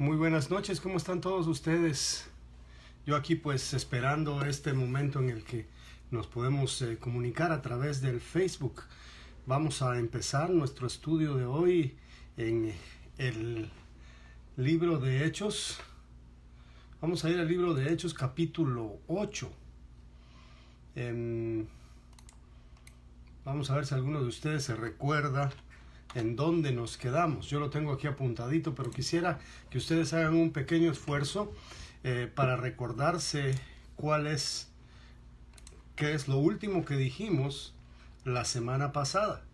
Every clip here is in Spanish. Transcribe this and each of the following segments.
Muy buenas noches, ¿cómo están todos ustedes? Yo aquí pues esperando este momento en el que nos podemos comunicar a través del Facebook. Vamos a empezar nuestro estudio de hoy en el libro de Hechos. Vamos a ir al libro de Hechos capítulo 8. Vamos a ver si alguno de ustedes se recuerda en dónde nos quedamos. Yo lo tengo aquí apuntadito, pero quisiera que ustedes hagan un pequeño esfuerzo para recordarse qué es lo último que dijimos la semana pasada.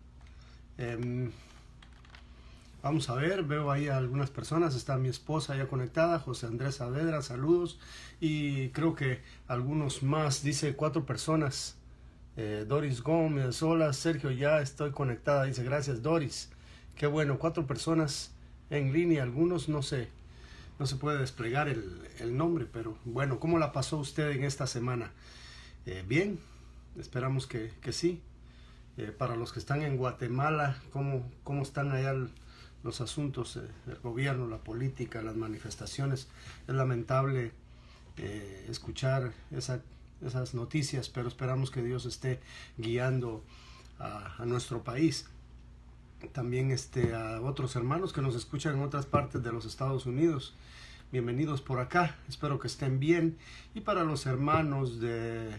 Vamos a ver, veo ahí a algunas personas, está mi esposa ya conectada, José Andrés Saavedra, saludos, y creo que algunos más, dice 4 personas. Doris Gómez, hola Sergio, ya estoy conectada, dice gracias Doris, qué bueno, 4 personas en línea, algunos no se puede desplegar el nombre, pero bueno, ¿cómo la pasó usted en esta semana? Bien, esperamos que sí. Para los que están en Guatemala, ¿cómo están allá los asuntos del gobierno, la política, las manifestaciones? Es lamentable escuchar esas noticias, pero esperamos que Dios esté guiando a nuestro país. También a otros hermanos que nos escuchan en otras partes de los Estados Unidos, bienvenidos por acá, espero que estén bien. Y para los hermanos de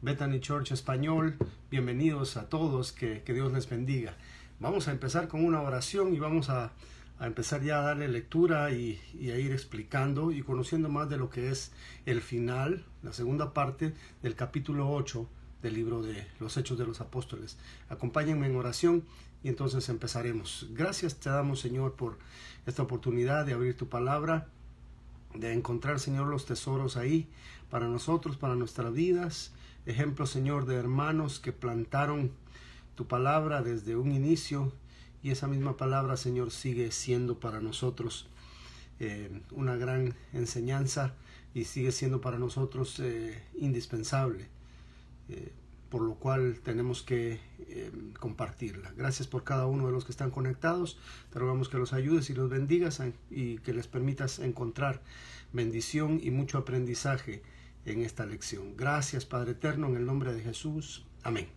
Bethany Church Español, bienvenidos a todos, que Dios les bendiga. Vamos a empezar con una oración y vamos a empezar ya a darle lectura y a ir explicando y conociendo más de lo que es el final, la segunda parte del capítulo 8 del libro de los Hechos de los Apóstoles. Acompáñenme en oración y entonces empezaremos. Gracias te damos, Señor, por esta oportunidad de abrir tu palabra, de encontrar, Señor, los tesoros ahí para nosotros, para nuestras vidas. Ejemplo, Señor, de hermanos que plantaron tu palabra desde un inicio, y esa misma palabra, Señor, sigue siendo para nosotros una gran enseñanza y sigue siendo para nosotros indispensable, por lo cual tenemos que compartirla. Gracias por cada uno de los que están conectados. Te rogamos que los ayudes y los bendigas y que les permitas encontrar bendición y mucho aprendizaje en esta lección. Gracias, Padre eterno, en el nombre de Jesús. Amén.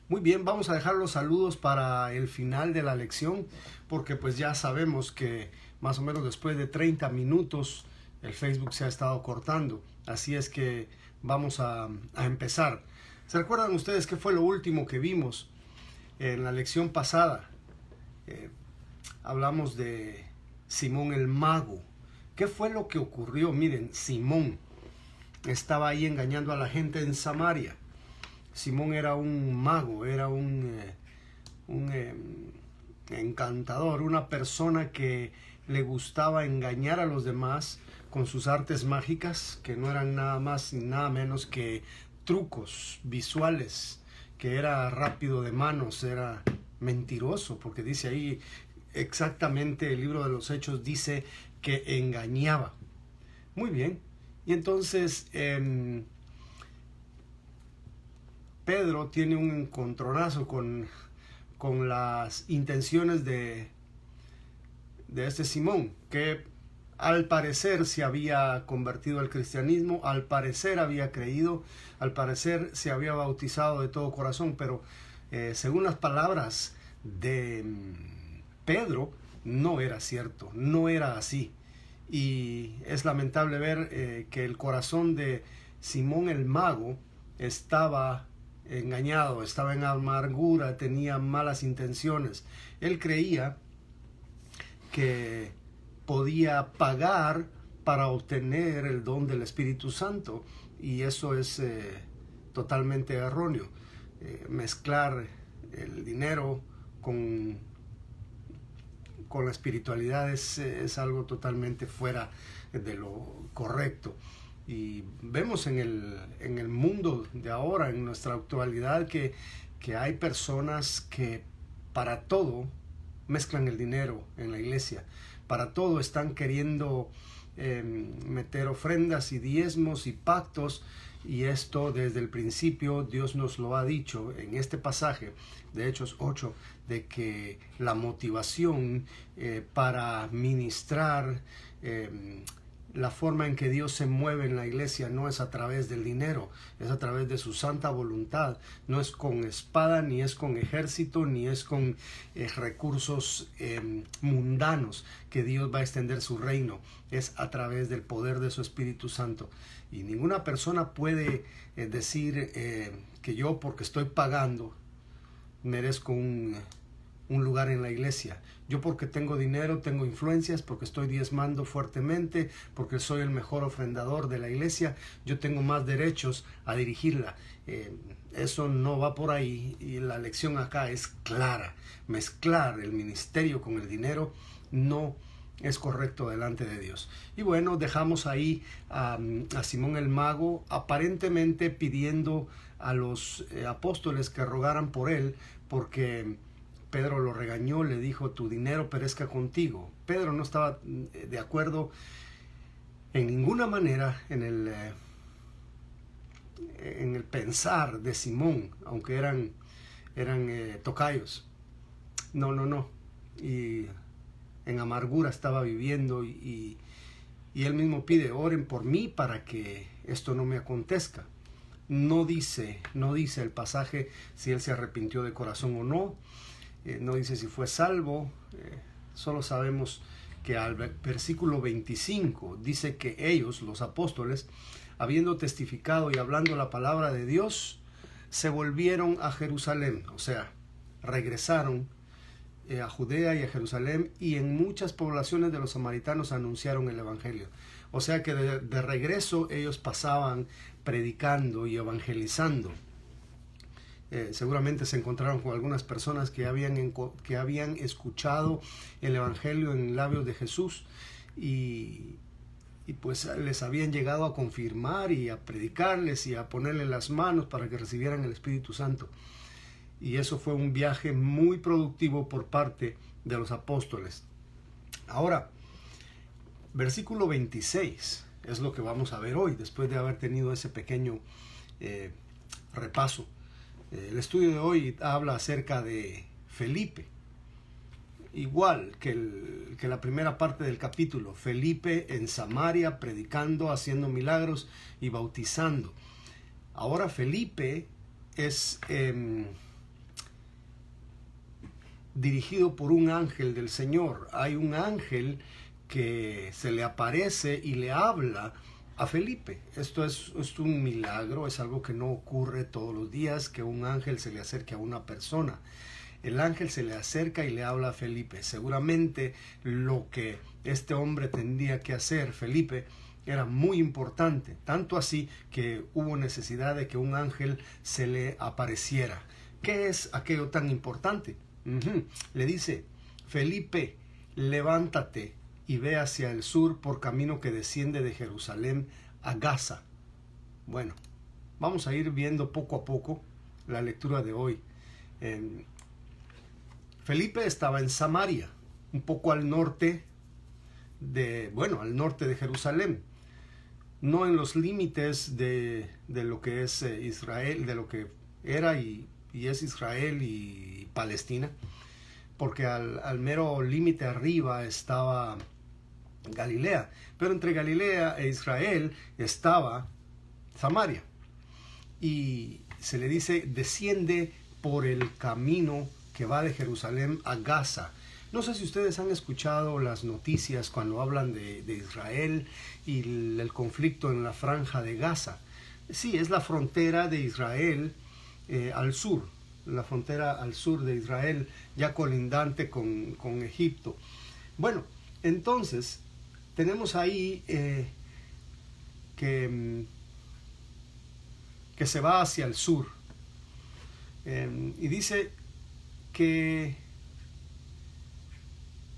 Muy bien, vamos a dejar los saludos para el final de la lección, porque pues ya sabemos que más o menos después de 30 minutos el Facebook se ha estado cortando. Así es que vamos a empezar. ¿Se recuerdan ustedes qué fue lo último que vimos en la lección pasada? Hablamos de Simón el mago. ¿Qué fue lo que ocurrió? Miren, Simón estaba ahí engañando a la gente en Samaria. Simón era un mago, era un encantador, una persona que le gustaba engañar a los demás con sus artes mágicas, que no eran nada más ni nada menos que trucos visuales, que era rápido de manos, era mentiroso, porque dice ahí exactamente, el libro de los Hechos dice que engañaba. Muy bien, y entonces Pedro tiene un encontronazo con las intenciones de este Simón, que al parecer se había convertido al cristianismo, al parecer había creído, al parecer se había bautizado de todo corazón, pero según las palabras de Pedro, no era cierto, no era así. Y es lamentable ver que el corazón de Simón el mago estaba engañado, estaba en amargura, tenía malas intenciones. Él creía que podía pagar para obtener el don del Espíritu Santo, y eso es totalmente erróneo. Mezclar el dinero con la espiritualidad es algo totalmente fuera de lo correcto. Y vemos en el mundo de ahora, en nuestra actualidad, que hay personas que para todo mezclan el dinero en la iglesia. Para todo están queriendo meter ofrendas y diezmos y pactos, y esto desde el principio Dios nos lo ha dicho en este pasaje de Hechos 8, de que la motivación para ministrar, la forma en que Dios se mueve en la iglesia no es a través del dinero, es a través de su santa voluntad. No es con espada, ni es con ejército, ni es con recursos mundanos que Dios va a extender su reino. Es a través del poder de su Espíritu Santo. Y ninguna persona puede decir que yo, porque estoy pagando, merezco un lugar en la iglesia. Yo, porque tengo dinero, tengo influencias, porque estoy diezmando fuertemente, porque soy el mejor ofrendador de la iglesia, yo tengo más derechos a dirigirla. Eso no va por ahí, y la lección acá es clara. Mezclar el ministerio con el dinero no es correcto delante de Dios. Y bueno, dejamos ahí a Simón el Mago aparentemente pidiendo a los apóstoles que rogaran por él, porque Pedro lo regañó, le dijo: tu dinero perezca contigo. Pedro no estaba de acuerdo en ninguna manera en el pensar de Simón, aunque eran tocayos. No. Y en amargura estaba viviendo, y él mismo pide: oren por mí para que esto no me acontezca. No dice el pasaje si él se arrepintió de corazón o no. No dice si fue salvo. Solo sabemos que al versículo 25 dice que ellos, los apóstoles, habiendo testificado y hablando la palabra de Dios, se volvieron a Jerusalén. O sea, regresaron a Judea y a Jerusalén, y en muchas poblaciones de los samaritanos anunciaron el evangelio. O sea que de regreso ellos pasaban predicando y evangelizando. Seguramente se encontraron con algunas personas que habían escuchado el evangelio en labios de Jesús, y pues les habían llegado a confirmar y a predicarles y a ponerle las manos para que recibieran el Espíritu Santo. Y eso fue un viaje muy productivo por parte de los apóstoles. Ahora, versículo 26 es lo que vamos a ver hoy, después de haber tenido ese pequeño repaso. El estudio de hoy habla acerca de Felipe, igual que la primera parte del capítulo. Felipe en Samaria, predicando, haciendo milagros y bautizando. Ahora Felipe es dirigido por un ángel del Señor. Hay un ángel que se le aparece y le habla a Felipe. Esto es un milagro, es algo que no ocurre todos los días, que un ángel se le acerque a una persona. El ángel se le acerca y le habla a Felipe. Seguramente lo que este hombre tendría que hacer, Felipe, era muy importante, tanto así que hubo necesidad de que un ángel se le apareciera. ¿Qué es aquello tan importante? Le dice: Felipe, levántate y ve hacia el sur por camino que desciende de Jerusalén a Gaza. Bueno, vamos a ir viendo poco a poco la lectura de hoy. Felipe estaba en Samaria, un poco al norte al norte de Jerusalén, no en los límites de lo que es Israel, de lo que era y es Israel y Palestina, porque al mero límite arriba estaba Galilea, pero entre Galilea e Israel estaba Samaria, y se le dice: desciende por el camino que va de Jerusalén a Gaza. No sé si ustedes han escuchado las noticias cuando hablan de Israel y el conflicto en la franja de Gaza. Sí, es la frontera de Israel al sur, la frontera al sur de Israel, ya colindante con Egipto. Bueno, entonces tenemos ahí que se va hacia el sur, y dice que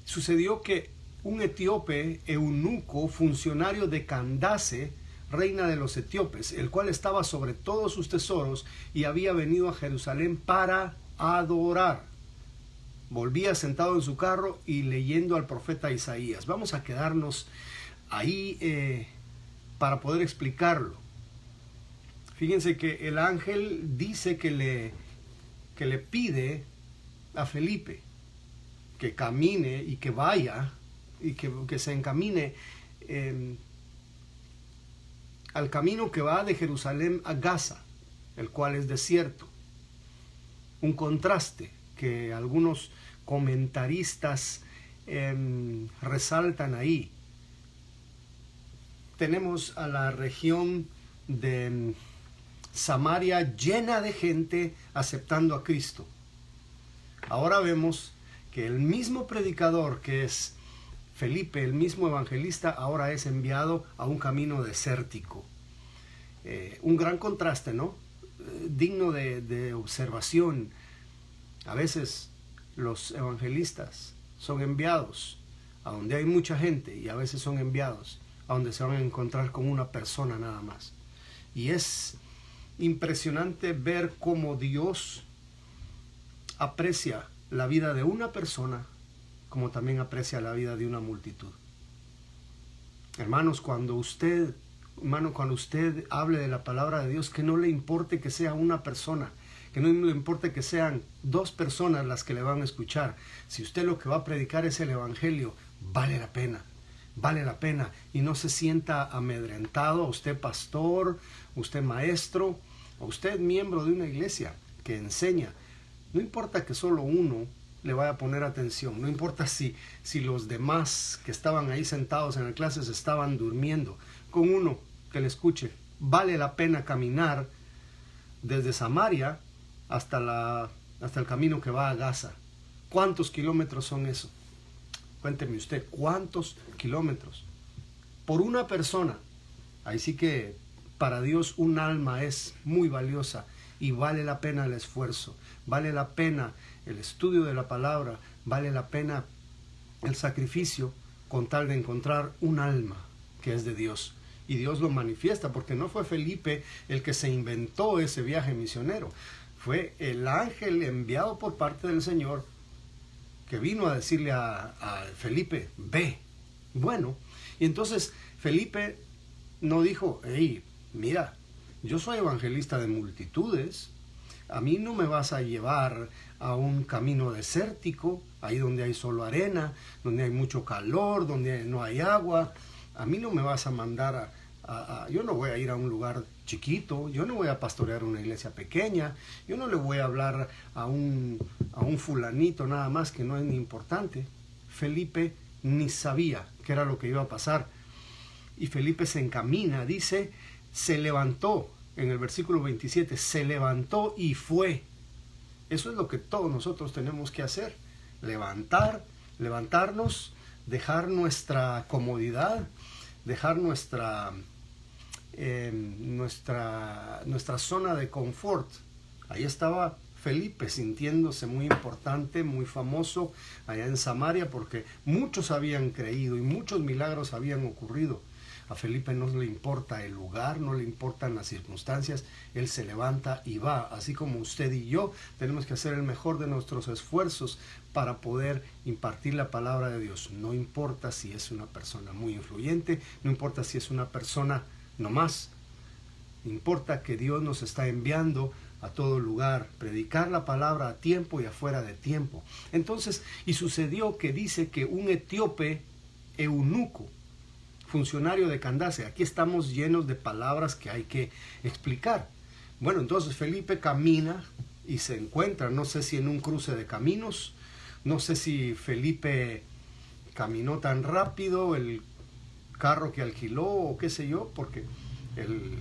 sucedió que un etíope eunuco, funcionario de Candace, reina de los etíopes, el cual estaba sobre todos sus tesoros y había venido a Jerusalén para adorar, volvía sentado en su carro y leyendo al profeta Isaías. Vamos a quedarnos ahí para poder explicarlo. Fíjense que el ángel dice que le pide a Felipe que camine y que vaya y que se encamine al camino que va de Jerusalén a Gaza, el cual es desierto. Un contraste que algunos comentaristas resaltan ahí. Tenemos a la región de Samaria llena de gente aceptando a Cristo. Ahora vemos que el mismo predicador que es Felipe, el mismo evangelista, ahora es enviado a un camino desértico. Un gran contraste, ¿no? Digno de observación. A veces los evangelistas son enviados a donde hay mucha gente y a veces son enviados a donde se van a encontrar con una persona nada más. Y es impresionante ver cómo Dios aprecia la vida de una persona como también aprecia la vida de una multitud. Hermanos, cuando usted hable de la palabra de Dios, que no le importe que sea una persona, que no le importe que sean 2 personas las que le van a escuchar. Si usted lo que va a predicar es el evangelio, vale la pena, y no se sienta amedrentado, usted pastor, usted maestro, o usted miembro de una iglesia que enseña. No importa que solo uno le vaya a poner atención, no importa si los demás que estaban ahí sentados en la clase se estaban durmiendo, con uno que le escuche. Vale la pena caminar desde Samaria hasta el camino que va a Gaza. ¿Cuántos kilómetros son eso? Cuénteme usted, ¿cuántos kilómetros? Por una persona. Ahí sí que para Dios un alma es muy valiosa y vale la pena el esfuerzo, vale la pena el estudio de la palabra, vale la pena el sacrificio con tal de encontrar un alma que es de Dios. Y Dios lo manifiesta, porque no fue Felipe el que se inventó ese viaje misionero. Fue el ángel enviado por parte del Señor que vino a decirle a Felipe, ve. Bueno, y entonces Felipe no dijo, hey, mira, yo soy evangelista de multitudes, a mí no me vas a llevar a un camino desértico, ahí donde hay solo arena, donde hay mucho calor, donde no hay agua. A mí no me vas a mandar yo no voy a ir a un lugar chiquito, yo no voy a pastorear una iglesia pequeña, yo no le voy a hablar a un fulanito nada más que no es ni importante. Felipe ni sabía qué era lo que iba a pasar. Y Felipe se encamina, dice, se levantó, en el versículo 27, se levantó y fue. Eso es lo que todos nosotros tenemos que hacer, levantarnos, dejar nuestra comodidad, dejar nuestra zona de confort. Ahí estaba Felipe sintiéndose muy importante, muy famoso allá en Samaria, porque muchos habían creído y muchos milagros habían ocurrido. A Felipe no le importa el lugar, no le importan las circunstancias, él se levanta y va. Así como usted y yo tenemos que hacer el mejor de nuestros esfuerzos para poder impartir la palabra de Dios. No importa si es una persona muy influyente, no importa si es una persona nomás. Importa que Dios nos está enviando a todo lugar, predicar la palabra a tiempo y afuera de tiempo. Entonces, y sucedió que dice que un etíope eunuco, funcionario de Candace, aquí estamos llenos de palabras que hay que explicar. Bueno, entonces Felipe camina y se encuentra, no sé si en un cruce de caminos, no sé si Felipe caminó tan rápido, el carro que alquiló o qué sé yo, porque el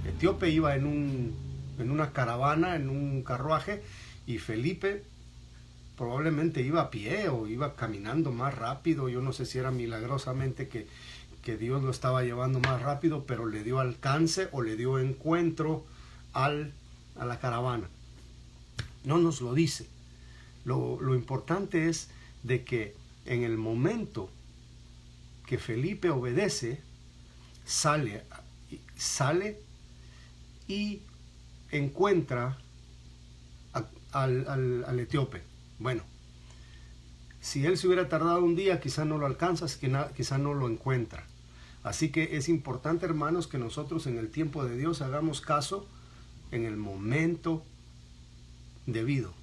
etíope iba en una caravana, en un carruaje, y Felipe probablemente iba a pie o iba caminando más rápido. Yo no sé si era milagrosamente que Dios lo estaba llevando más rápido, pero le dio alcance o le dio encuentro a la caravana. No nos lo dice. Lo importante es de que en el momento que Felipe obedece, sale y encuentra al etíope. Bueno, si él se hubiera tardado un día, quizá no lo alcanza, quizá no lo encuentra. Así que es importante, hermanos, que nosotros en el tiempo de Dios hagamos caso en el momento debido,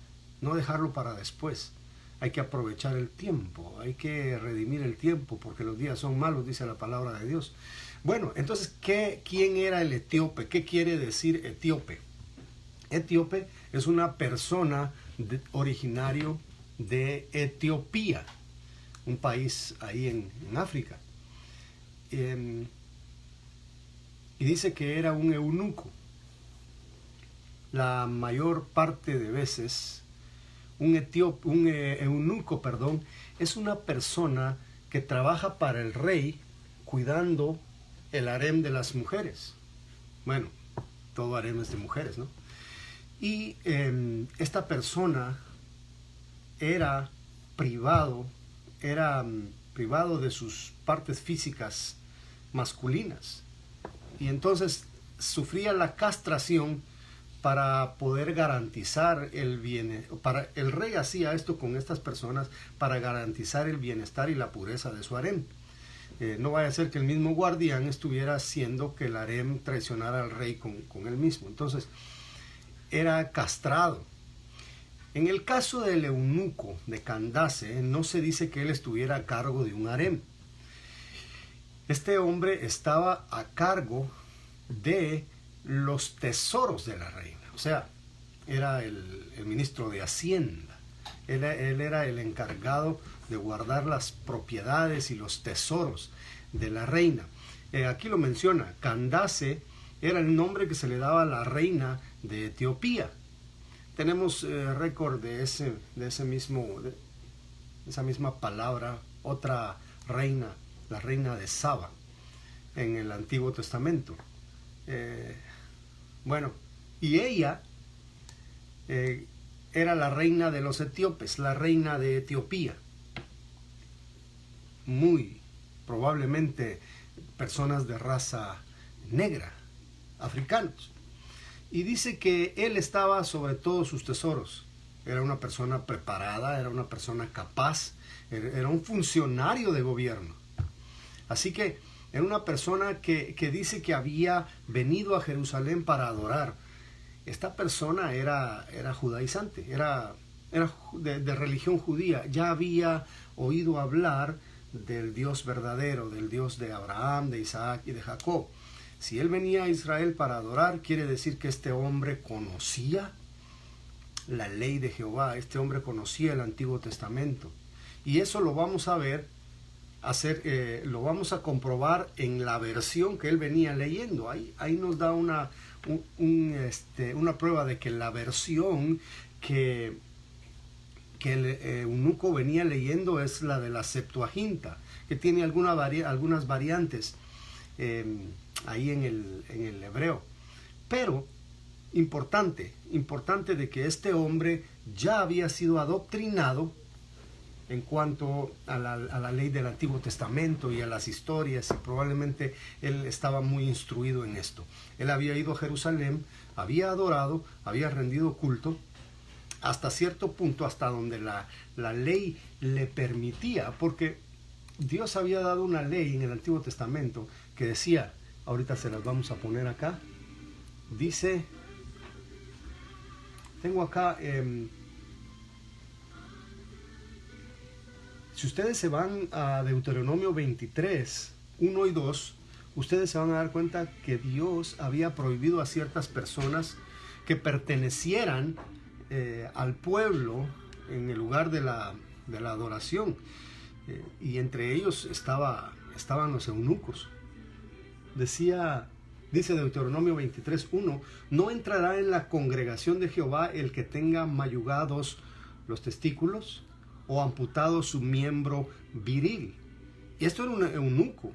no dejarlo para después. Hay que aprovechar el tiempo, hay que redimir el tiempo, porque los días son malos, dice la palabra de Dios. Bueno, entonces, ¿quién era el etíope? ¿Qué quiere decir etíope? Etíope es una persona originario de Etiopía, un país ahí en África. Y dice que era un eunuco. La mayor parte de veces, un eunuco, es una persona que trabaja para el rey cuidando el harem de las mujeres. Bueno, todo harem es de mujeres, ¿no? Y esta persona era privado de sus partes físicas masculinas. Y entonces sufría la castración para poder garantizar el bienestar. El rey hacía esto con estas personas para garantizar el bienestar y la pureza de su harem. No vaya a ser que el mismo guardián estuviera haciendo que el harem traicionara al rey con él mismo. Entonces, era castrado. En el caso del eunuco de Candace, no se dice que él estuviera a cargo de un harem. Este hombre estaba a cargo de los tesoros de la reina. O sea, era el ministro de Hacienda. Él era el encargado de guardar las propiedades y los tesoros de la reina. Aquí lo menciona, Candace era el nombre que se le daba a la reina de Etiopía. Tenemos récord de esa misma palabra, otra reina, la reina de Saba, en el Antiguo Testamento. Y ella era la reina de los etíopes, la reina de Etiopía. Muy probablemente personas de raza negra, africanos. Y dice que él estaba sobre todos sus tesoros. Era una persona preparada, era una persona capaz, era un funcionario de gobierno. Así que era una persona que dice que había venido a Jerusalén para adorar. Esta persona era judaizante, era de religión judía. Ya había oído hablar del Dios verdadero, del Dios de Abraham, de Isaac y de Jacob. Si él venía a Israel para adorar, quiere decir que este hombre conocía la ley de Jehová, este hombre conocía el Antiguo Testamento. Y eso lo vamos a ver, lo vamos a comprobar en la versión que él venía leyendo. Ahí nos da una prueba de que la versión que el eunuco venía leyendo es la de la Septuaginta, que tiene algunas variantes ahí en el hebreo. Pero importante de que este hombre ya había sido adoctrinado en cuanto a la ley del Antiguo Testamento y a las historias, y probablemente él estaba muy instruido en esto. Él había ido a Jerusalén, había adorado, había rendido culto, hasta cierto punto, hasta donde la ley le permitía, porque Dios había dado una ley en el Antiguo Testamento que decía, ahorita se las vamos a poner acá, dice, tengo acá, si ustedes se van a Deuteronomio 23, 1 y 2, ustedes se van a dar cuenta que Dios había prohibido a ciertas personas que pertenecieran al pueblo en el lugar de la adoración. Y entre ellos estaban los eunucos. Dice Deuteronomio 23:1, no entrará en la congregación de Jehová el que tenga mayugados los testículos o amputado su miembro viril. Y esto era un eunuco.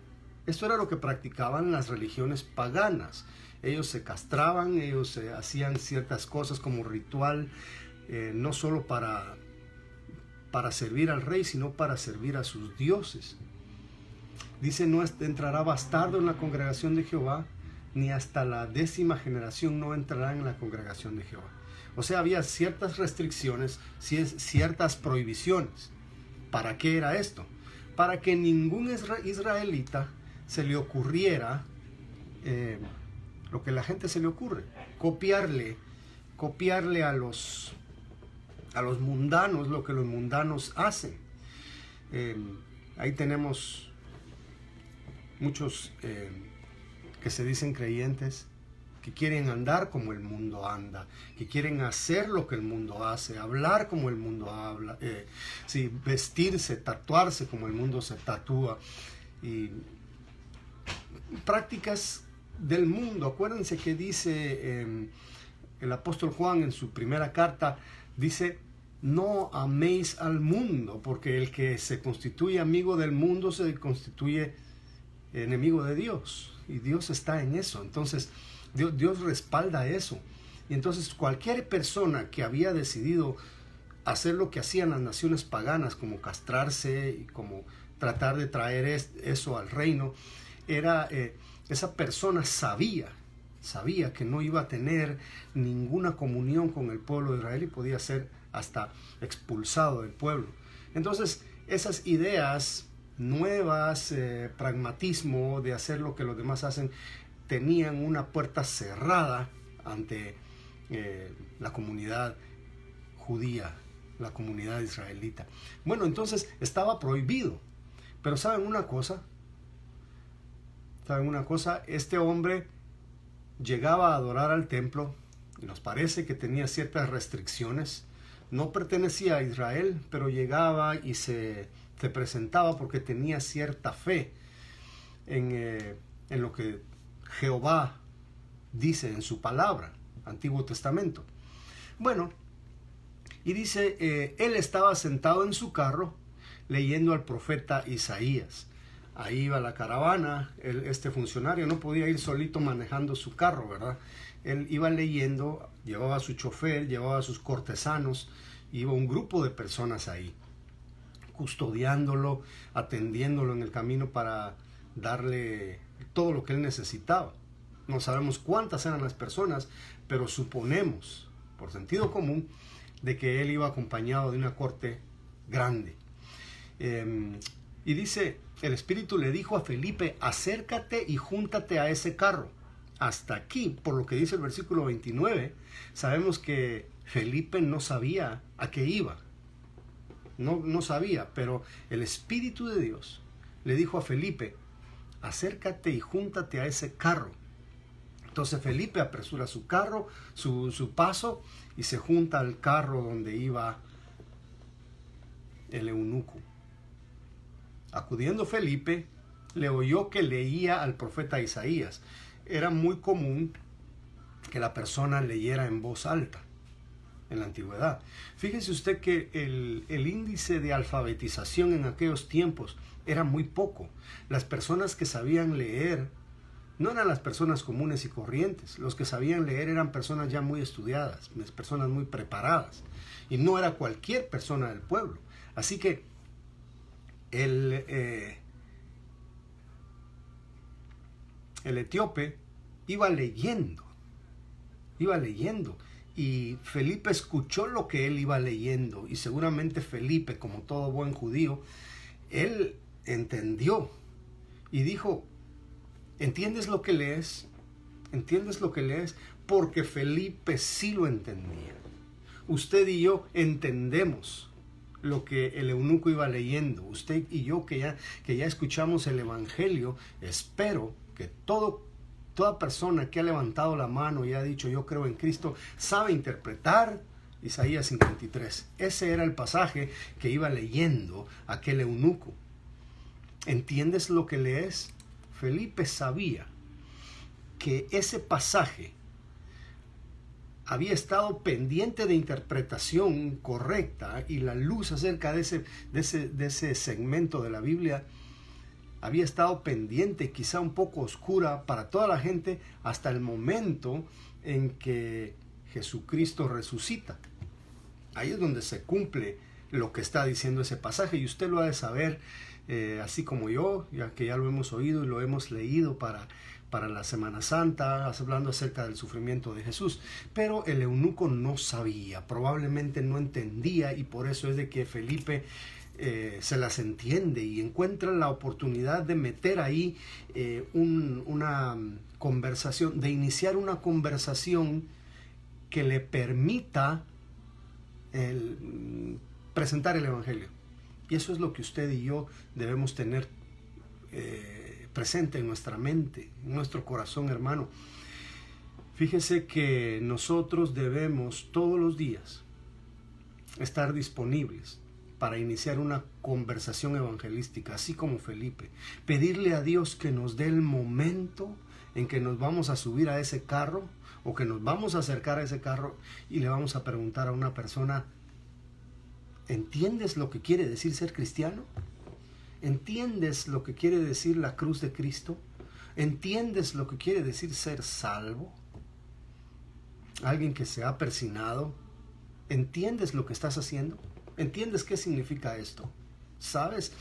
Esto era lo que practicaban las religiones paganas. Ellos se castraban, ellos hacían ciertas cosas como ritual, no solo para servir al rey, sino para servir a sus dioses. Dice, no entrará bastardo en la congregación de Jehová, ni hasta la 10ª generación no entrarán en la congregación de Jehová. O sea, había ciertas restricciones, ciertas prohibiciones. ¿Para qué era esto? Para que ningún israelita se le ocurriera lo que a la gente se le ocurre, copiarle a los mundanos lo que los mundanos hacen. Ahí tenemos muchos que se dicen creyentes, que quieren andar como el mundo anda, que quieren hacer lo que el mundo hace, hablar como el mundo habla, sí, vestirse, tatuarse como el mundo se tatúa, y prácticas del mundo. Acuérdense que dice el apóstol Juan en su primera carta, dice: no améis al mundo, porque el que se constituye amigo del mundo se constituye enemigo de Dios, y Dios está en eso. Entonces Dios respalda eso. Y entonces cualquier persona que había decidido hacer lo que hacían las naciones paganas, como castrarse y como tratar de traer eso al reino, esa persona sabía que no iba a tener ninguna comunión con el pueblo de Israel y podía ser hasta expulsado del pueblo. Entonces esas ideas nuevas, pragmatismo de hacer lo que los demás hacen, tenían una puerta cerrada ante la comunidad judía, la comunidad israelita. Bueno, entonces estaba prohibido. Pero ¿saben una cosa? Este hombre llegaba a adorar al templo, y nos parece que tenía ciertas restricciones. No pertenecía a Israel, pero llegaba y se presentaba porque tenía cierta fe en lo que Jehová dice en su palabra, Antiguo Testamento. Bueno, y dice, él estaba sentado en su carro leyendo al profeta Isaías. Ahí iba la caravana, este funcionario no podía ir solito manejando su carro, ¿verdad? Él iba leyendo, llevaba a su chofer, llevaba a sus cortesanos, iba un grupo de personas ahí, custodiándolo, atendiéndolo en el camino para darle todo lo que él necesitaba. No sabemos cuántas eran las personas, pero suponemos, por sentido común, de que él iba acompañado de una corte grande. Y dice, el Espíritu le dijo a Felipe: acércate y júntate a ese carro. Hasta aquí, por lo que dice el versículo 29, sabemos que Felipe no sabía a qué iba. No sabía, pero el Espíritu de Dios le dijo a Felipe: acércate y júntate a ese carro. Entonces Felipe apresura su carro, su paso, y se junta al carro donde iba el eunuco. Acudiendo Felipe, le oyó que leía al profeta Isaías. Era muy común que la persona leyera en voz alta en la antigüedad. Fíjese usted que el índice de alfabetización en aquellos tiempos era muy poco. Las personas que sabían leer no eran las personas comunes y corrientes. Los que sabían leer eran personas ya muy estudiadas, personas muy preparadas. Y no era cualquier persona del pueblo. Así que el etíope iba leyendo. Y Felipe escuchó lo que él iba leyendo. Y seguramente Felipe, como todo buen judío, él entendió y dijo: ¿entiendes lo que lees? ¿Entiendes lo que lees? Porque Felipe sí lo entendía. Usted y yo entendemos lo que el eunuco iba leyendo. Usted y yo que ya escuchamos el evangelio, espero que toda persona que ha levantado la mano y ha dicho yo creo en Cristo, sabe interpretar Isaías 53. Ese era el pasaje que iba leyendo aquel eunuco. ¿Entiendes lo que lees? Felipe sabía que ese pasaje había estado pendiente de interpretación correcta, y la luz acerca de ese segmento de la Biblia había estado pendiente, quizá un poco oscura para toda la gente, hasta el momento en que Jesucristo resucita. Ahí es donde se cumple lo que está diciendo ese pasaje, y usted lo ha de saber, así como yo, ya que ya lo hemos oído y lo hemos leído para la Semana Santa, hablando acerca del sufrimiento de Jesús. Pero el eunuco no sabía, probablemente no entendía, y por eso es de que Felipe se las entiende y encuentra la oportunidad de meter ahí una conversación, de iniciar una conversación que le permita presentar el Evangelio. Y eso es lo que usted y yo debemos tener presente en nuestra mente, en nuestro corazón, hermano. Fíjese que nosotros debemos todos los días estar disponibles para iniciar una conversación evangelística, así como Felipe. Pedirle a Dios que nos dé el momento en que nos vamos a subir a ese carro o que nos vamos a acercar a ese carro y le vamos a preguntar a una persona: ¿entiendes lo que quiere decir ser cristiano? ¿Entiendes lo que quiere decir la cruz de Cristo? ¿Entiendes lo que quiere decir ser salvo? Alguien que se ha persinado, ¿entiendes lo que estás haciendo? ¿Entiendes qué significa esto? ¿Sabes?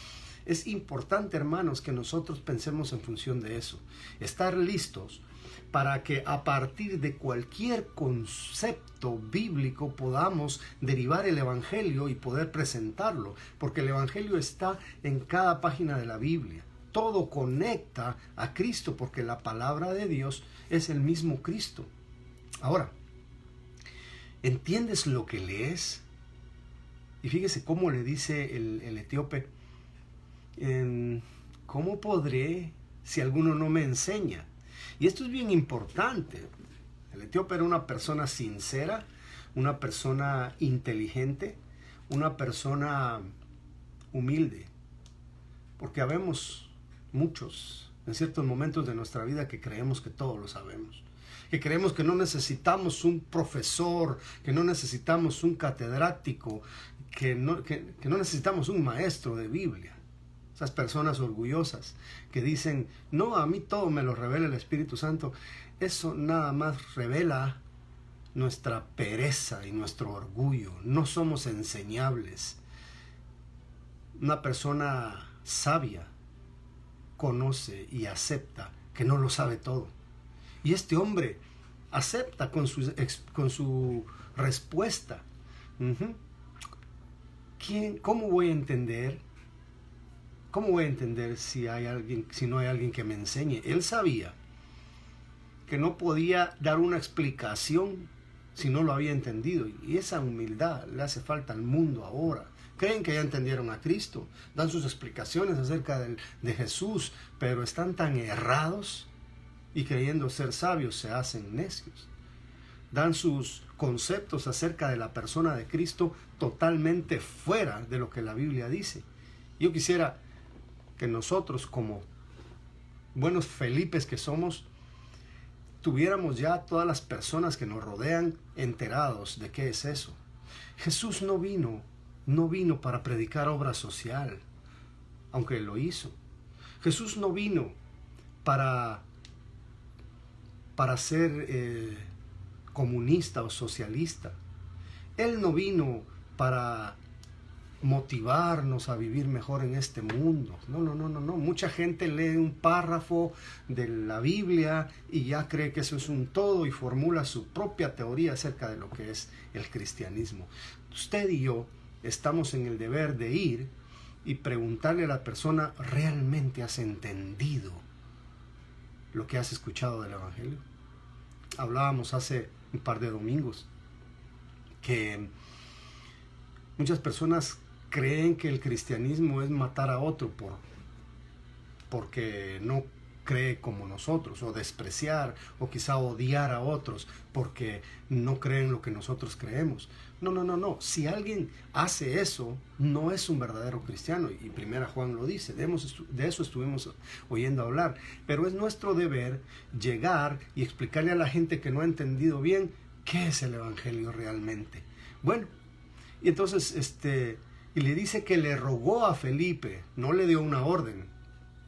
Es importante, hermanos, que nosotros pensemos en función de eso. Estar listos para que a partir de cualquier concepto bíblico podamos derivar el Evangelio y poder presentarlo. Porque el Evangelio está en cada página de la Biblia. Todo conecta a Cristo porque la palabra de Dios es el mismo Cristo. Ahora, ¿entiendes lo que lees? Y fíjese cómo le dice el etíope: ¿cómo podré si alguno no me enseña? Y esto es bien importante. El etíope era una persona sincera, una persona inteligente, una persona humilde. Porque habemos muchos en ciertos momentos de nuestra vida que creemos que todo lo sabemos. Que creemos que no necesitamos un profesor, que no necesitamos un catedrático, que no necesitamos un maestro de Biblia. Esas personas orgullosas que dicen: no, a mí todo me lo revela el Espíritu Santo. Eso nada más revela nuestra pereza y nuestro orgullo. No somos enseñables. Una persona sabia conoce y acepta que no lo sabe todo. Y este hombre acepta con su respuesta. ¿Cómo voy a entender? ¿Cómo voy a entender si no hay alguien que me enseñe? Él sabía que no podía dar una explicación si no lo había entendido. Y esa humildad le hace falta al mundo ahora. Creen que ya entendieron a Cristo, dan sus explicaciones acerca de Jesús, pero están tan errados y creyendo ser sabios se hacen necios. Dan sus conceptos acerca de la persona de Cristo totalmente fuera de lo que la Biblia dice. Yo quisiera que nosotros, como buenos Felipes que somos, tuviéramos ya todas las personas que nos rodean enterados de qué es eso. Jesús no vino para predicar obra social, aunque lo hizo. Jesús no vino para ser comunista o socialista. Él no vino para motivarnos a vivir mejor en este mundo. No. Mucha gente lee un párrafo de la Biblia y ya cree que eso es un todo y formula su propia teoría acerca de lo que es el cristianismo. Usted y yo estamos en el deber de ir y preguntarle a la persona: ¿realmente has entendido lo que has escuchado del Evangelio? Hablábamos hace un par de domingos que muchas personas creen que el cristianismo es matar a otro porque no cree como nosotros, o despreciar, o quizá odiar a otros porque no creen lo que nosotros creemos. No. Si alguien hace eso, no es un verdadero cristiano. Y Primera Juan lo dice, de eso estuvimos oyendo hablar. Pero es nuestro deber llegar y explicarle a la gente que no ha entendido bien qué es el Evangelio realmente. Bueno, y entonces y le dice que le rogó a Felipe, no le dio una orden.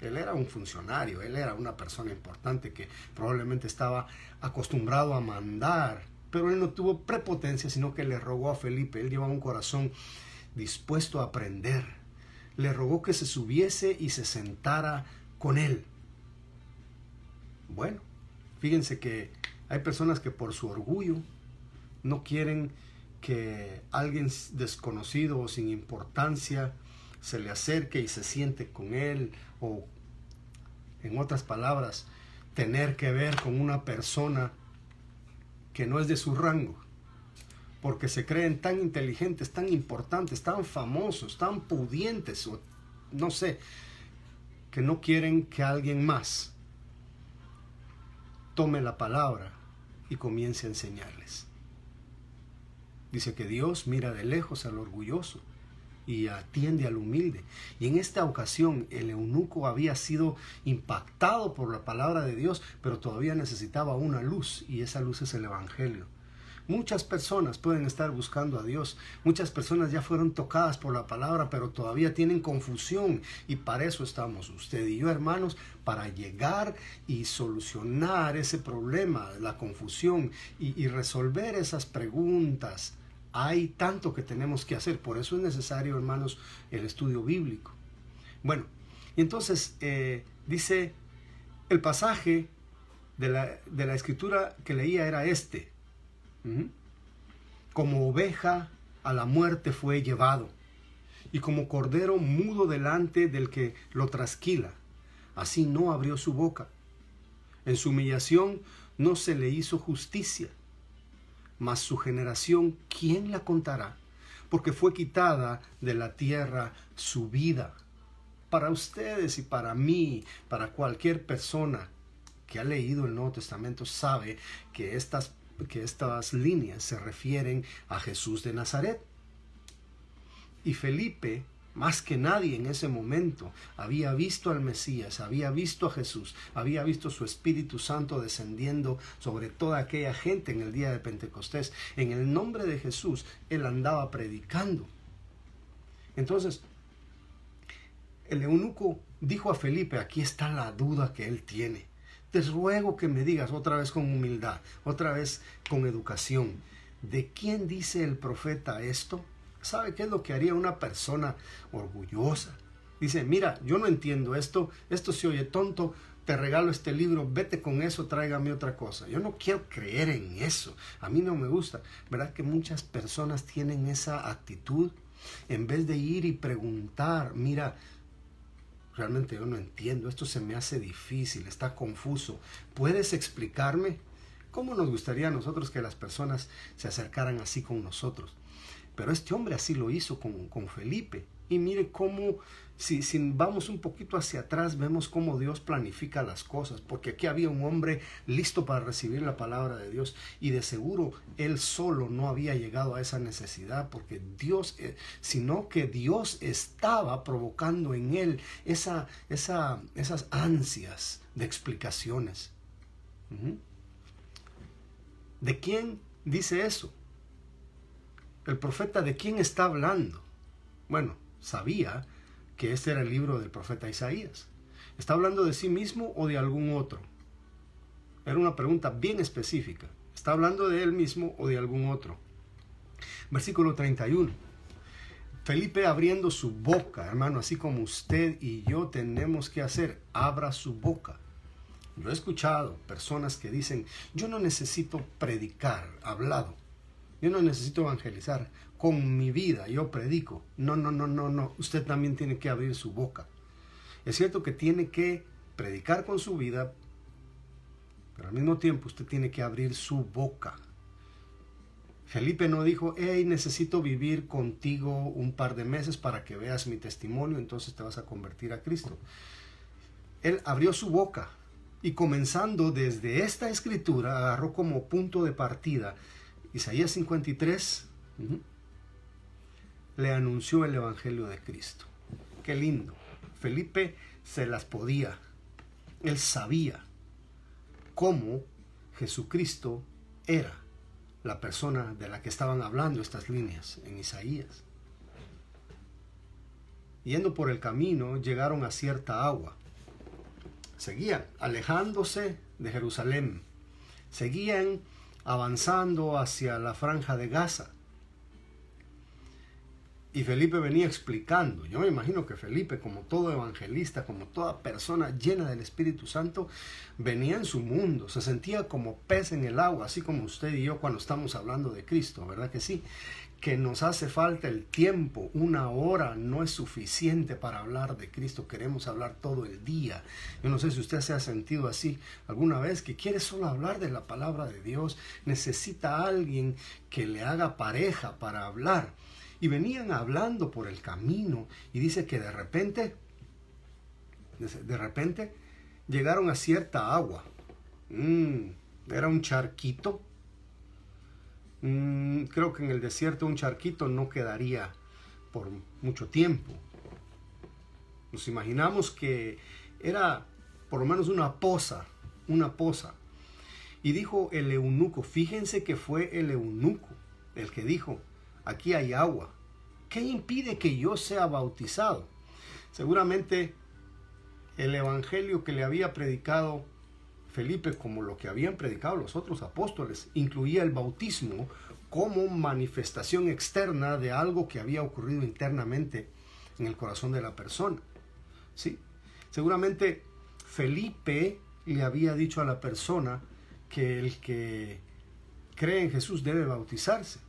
Él era un funcionario, él era una persona importante que probablemente estaba acostumbrado a mandar, pero él no tuvo prepotencia, sino que le rogó a Felipe. Él llevaba un corazón dispuesto a aprender. Le rogó que se subiese y se sentara con él. Bueno, fíjense que hay personas que por su orgullo no quieren que alguien desconocido o sin importancia se le acerque y se siente con él, o en otras palabras, tener que ver con una persona que no es de su rango, porque se creen tan inteligentes, tan importantes, tan famosos, tan pudientes, o no sé, que no quieren que alguien más tome la palabra y comience a enseñarles. Dice que Dios mira de lejos al orgulloso y atiende al humilde. Y en esta ocasión el eunuco había sido impactado por la palabra de Dios, pero todavía necesitaba una luz, y esa luz es el Evangelio. Muchas personas pueden estar buscando a Dios. Muchas personas ya fueron tocadas por la palabra, pero todavía tienen confusión. Y para eso estamos usted y yo, hermanos, para llegar y solucionar ese problema, la confusión, y resolver esas preguntas. Hay tanto que tenemos que hacer. Por eso es necesario, hermanos, el estudio bíblico. Bueno, y entonces dice, el pasaje de la escritura que leía era este. Como oveja a la muerte fue llevado, y como cordero mudo delante del que lo trasquila, así no abrió su boca. En su humillación no se le hizo justicia. Mas su generación, ¿quién la contará? Porque fue quitada de la tierra su vida. Para ustedes y para mí, para cualquier persona que ha leído el Nuevo Testamento, sabe que estas líneas se refieren a Jesús de Nazaret. Y Felipe, más que nadie en ese momento, había visto al Mesías, había visto a Jesús, había visto su Espíritu Santo descendiendo sobre toda aquella gente en el día de Pentecostés. En el nombre de Jesús, él andaba predicando. Entonces, el eunuco dijo a Felipe, aquí está la duda que él tiene. Te ruego que me digas otra vez con humildad, otra vez con educación, ¿de quién dice el profeta esto? ¿Sabe qué es lo que haría una persona orgullosa? Dice, mira, yo no entiendo esto se oye tonto, te regalo este libro, vete con eso, tráigame otra cosa. Yo no quiero creer en eso, a mí no me gusta. ¿Verdad que muchas personas tienen esa actitud? En vez de ir y preguntar, mira, realmente yo no entiendo, esto se me hace difícil, está confuso, ¿puedes explicarme? ¿Cómo nos gustaría a nosotros que las personas se acercaran así con nosotros? Pero este hombre así lo hizo con Felipe. Y mire cómo, si vamos un poquito hacia atrás, vemos cómo Dios planifica las cosas. Porque aquí había un hombre listo para recibir la palabra de Dios. Y de seguro él solo no había llegado a esa necesidad. Porque Dios, sino que Dios estaba provocando en él esas ansias de explicaciones. ¿De quién dice eso? El profeta, ¿de quién está hablando? Bueno, sabía que este era el libro del profeta Isaías. ¿Está hablando de sí mismo o de algún otro? Era una pregunta bien específica. ¿Está hablando de él mismo o de algún otro? Versículo 31. Felipe abriendo su boca, hermano, así como usted y yo tenemos que hacer, abra su boca. Yo he escuchado personas que dicen, yo no necesito predicar, hablado. Yo no necesito evangelizar. Con mi vida yo predico. No. Usted también tiene que abrir su boca. Es cierto que tiene que predicar con su vida, pero al mismo tiempo usted tiene que abrir su boca. Felipe no dijo, hey, necesito vivir contigo un par de meses para que veas mi testimonio, entonces te vas a convertir a Cristo. Él abrió su boca y comenzando desde esta escritura, agarró como punto de partida Isaías 53, le anunció el Evangelio de Cristo. Qué lindo. Felipe se las podía. Él sabía cómo Jesucristo era la persona de la que estaban hablando estas líneas en Isaías. Yendo por el camino, llegaron a cierta agua. Seguían alejándose de Jerusalén. Seguían avanzando hacia la franja de Gaza. Y Felipe venía explicando. Yo me imagino que Felipe, como todo evangelista, como toda persona llena del Espíritu Santo, venía en su mundo, se sentía como pez en el agua, así como usted y yo cuando estamos hablando de Cristo, ¿verdad que sí? Que nos hace falta el tiempo, una hora no es suficiente para hablar de Cristo, queremos hablar todo el día. Yo no sé si usted se ha sentido así alguna vez, que quiere solo hablar de la palabra de Dios, necesita a alguien que le haga pareja para hablar. Y venían hablando por el camino y dice que de repente llegaron a cierta agua. Era un charquito. Creo que en el desierto un charquito no quedaría por mucho tiempo. Nos imaginamos que era por lo menos una poza. Y dijo el eunuco, fíjense que fue el eunuco el que dijo, aquí hay agua. ¿Qué impide que yo sea bautizado? Seguramente el evangelio que le había predicado Felipe, como lo que habían predicado los otros apóstoles, incluía el bautismo como manifestación externa de algo que había ocurrido internamente en el corazón de la persona. ¿Sí? Seguramente Felipe le había dicho a la persona que el que cree en Jesús debe bautizarse.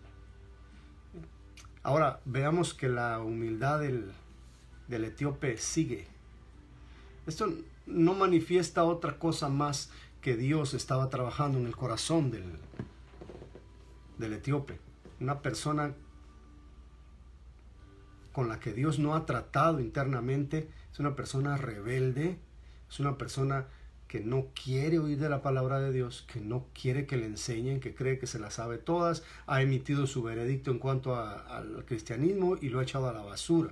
Ahora veamos que la humildad del etíope sigue. Esto no manifiesta otra cosa más que Dios estaba trabajando en el corazón del etíope. Una persona con la que Dios no ha tratado internamente, es una persona rebelde, es una persona que no quiere oír de la palabra de Dios, que no quiere que le enseñen, que cree que se las sabe todas, ha emitido su veredicto en cuanto al cristianismo y lo ha echado a la basura.